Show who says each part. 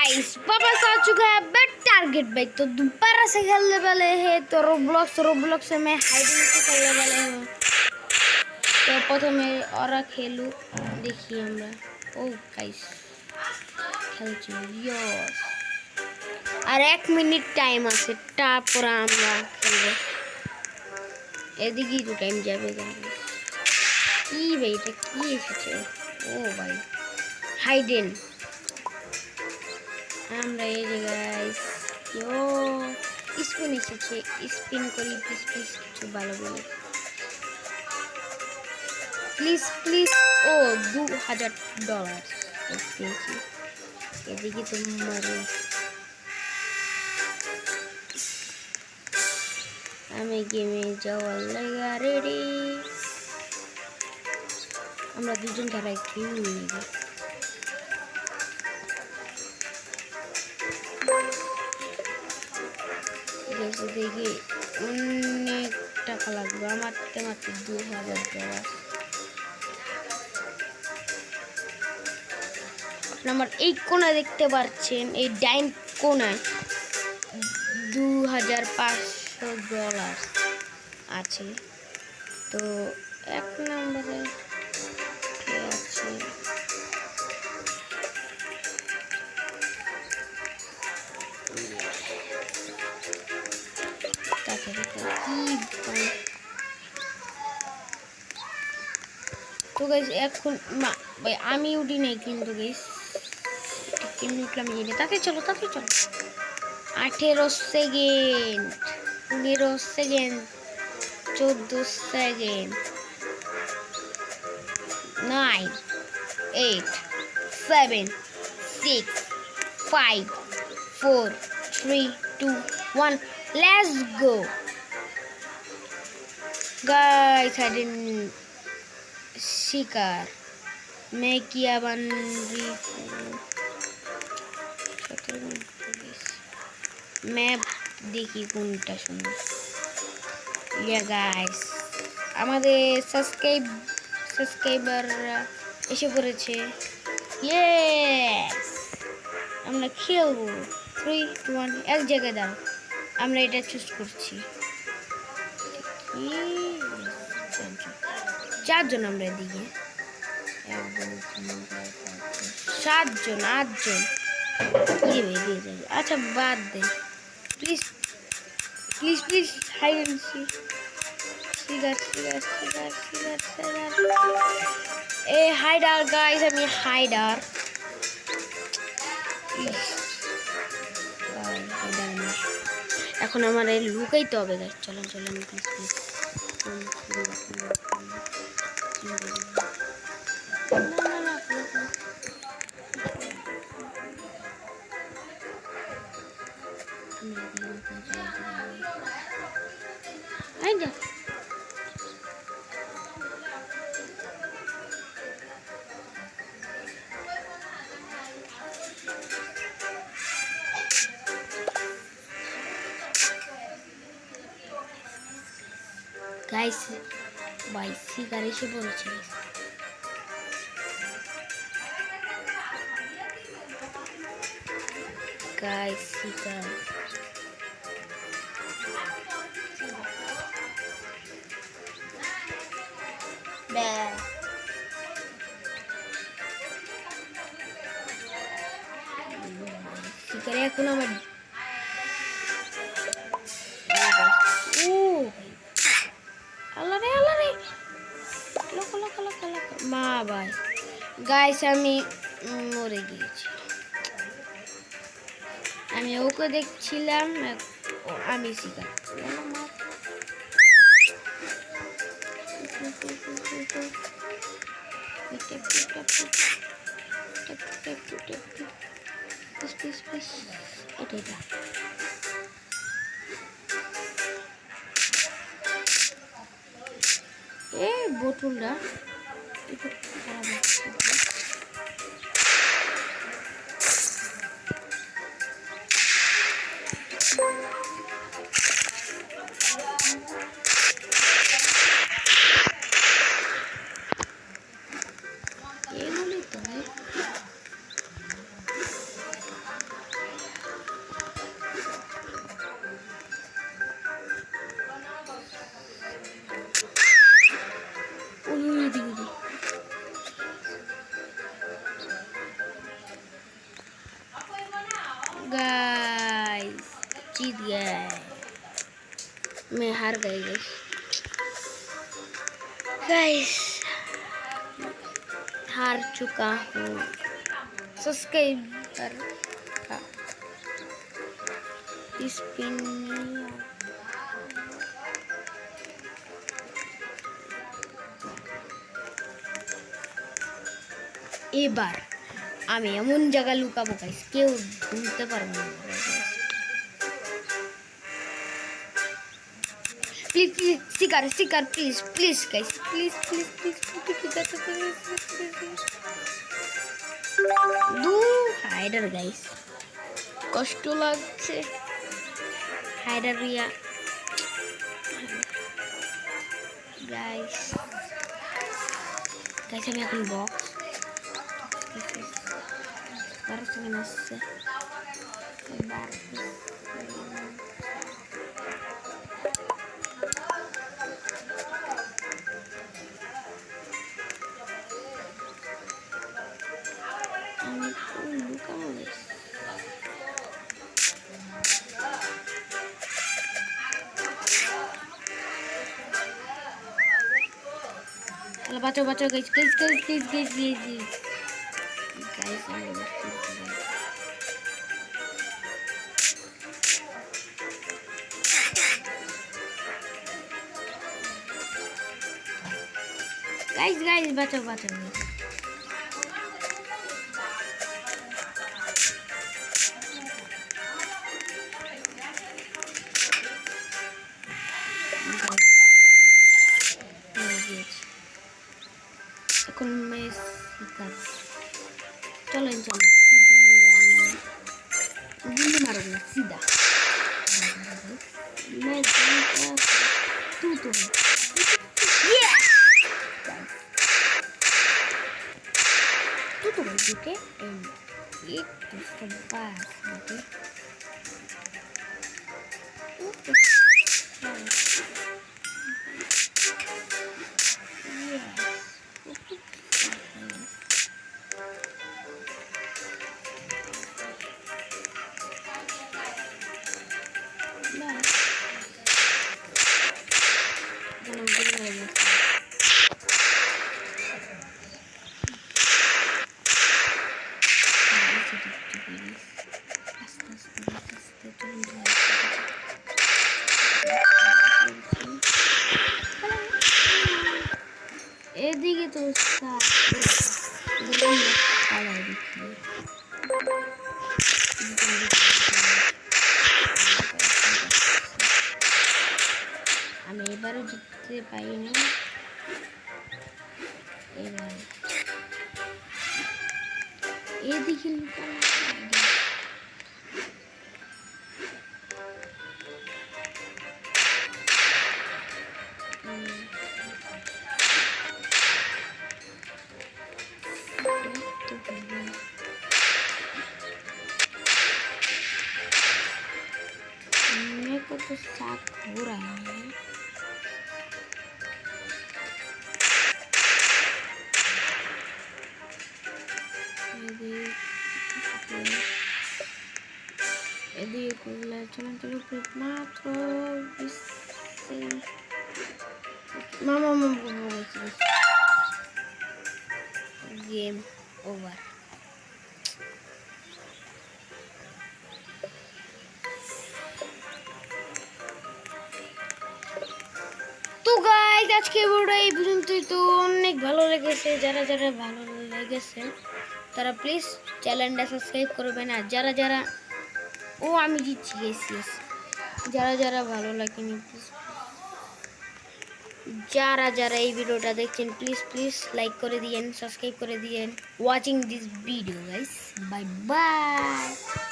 Speaker 1: Guys वापस आ चुका है बेट टारगेट भाई। तो दोबारा से खेलने वाले हैं तो रोब्लॉक्स से मैं हाइडिंग से खेलने वाले हूँ। तो प्रथमे और खेलू देखिए हमरा ओ गाइस খেলছি यस আর 1 মিনিট টাইম আছে তারপর আমরা খেলবো। এদিকে তো টাইম যাবে গাইস। কি ভাই এটা কি এসেছে? ও ভাই হাইডেন আমরা এই যে গাইস ইয়ো স্পিন এসেছে স্পিন করি প্লিজ কিছু ভালো বলে প্লিজ ও $2000 পেয়েছি। এদিকে তোমার আমি গেমে যাওয়ার লাগা রেডি। আমরা দুজন খেলা একটু নিয়ে নেব। দেখি অনেক টাকা লাগবে মারতে $2000। আমার এই কোণা দেখতে পাচ্ছেন এই ডাইন কোণায় $2500 আছে। তো 1 নম্বরে কে আছে? তো গাইস এখন ভাই আমি উঠি নাই কিন্তু গাইস কেমনি উঠলাম জানি। তাতে চলো 18 second 15 second 14 second 9 8 7 6 5 4 3 2 1 let's go guys। I didn't शिकार मैं किया बन रही मैं देखी কোনটা সুন্দর ইয়া গাইস আমাদের সাবস্ক্রাইবার এসে পড়েছে। ইয়েস আমরা খেলবো 3 2 1 এক জায়গায় দাও আমরা এটা চুজ করছি। চারজন আমরা এদিকে 1 2 3 4 5 6 7 8 জন কি বেরিয়ে যাবে। আচ্ছা বাদ দে প্লিজ হাই এমসি সিগার এ হাইডার গাইস আমি হাইডার এখন আমার লুকাইতে হবে গাইস। চলেন প্লিজ গাইস ভাই সিগার এসে পড়েছে। গাইস সিগার সিগারে এখন আমার মা ভাই গাইস আমি মরে গিয়েছি। আমি ওকে দেখছিলাম আমি শিকার এটা এই বোতলটা गाइस जीत गया, मैं हार गई गाइस, हार चुका हूँ। सब्सक्राइबर का स्पिन এবার আমি এমন জায়গায় লুকাবো গাইস কেউ ঢুকতে পারবে না। প্লিজ প্লিজ শিকার শিকার please please guys please please please দু হাইডার গাইস কষ্ট লাগছে হাইডার রিয়া গাইস গাইস আমি এখন box harus menase baca guys guys baca guys এখন মেসিকার চলেন চলেন গুলি মারব না সিধা मैं तू तो तू तो भाई के एक तो सब पास ओके এদিকে তো আমি এবারও জিততে পারিনি এবার এদিকে मेरे को तो साथ हो रहा है यदि चलो चलो मात्र मामा गेम ओवर তো গাইস আজকে ভিডিওটা এই পর্যন্তই। তো অনেক ভালো লেগেছে, যারা যারা ভালো লেগেছে তারা প্লিজ চ্যানেলটা সাবস্ক্রাইব করবেন। আর যারা যারা আমি জিতছি গেছিস, যারা যারা ভালো লাগেনি প্লিজ, যারা যারা এই ভিডিওটা দেখছেন প্লিজ প্লিজ লাইক করে দিয়েন, সাবস্ক্রাইব করে দিয়েন। Watching this video guys, bye bye.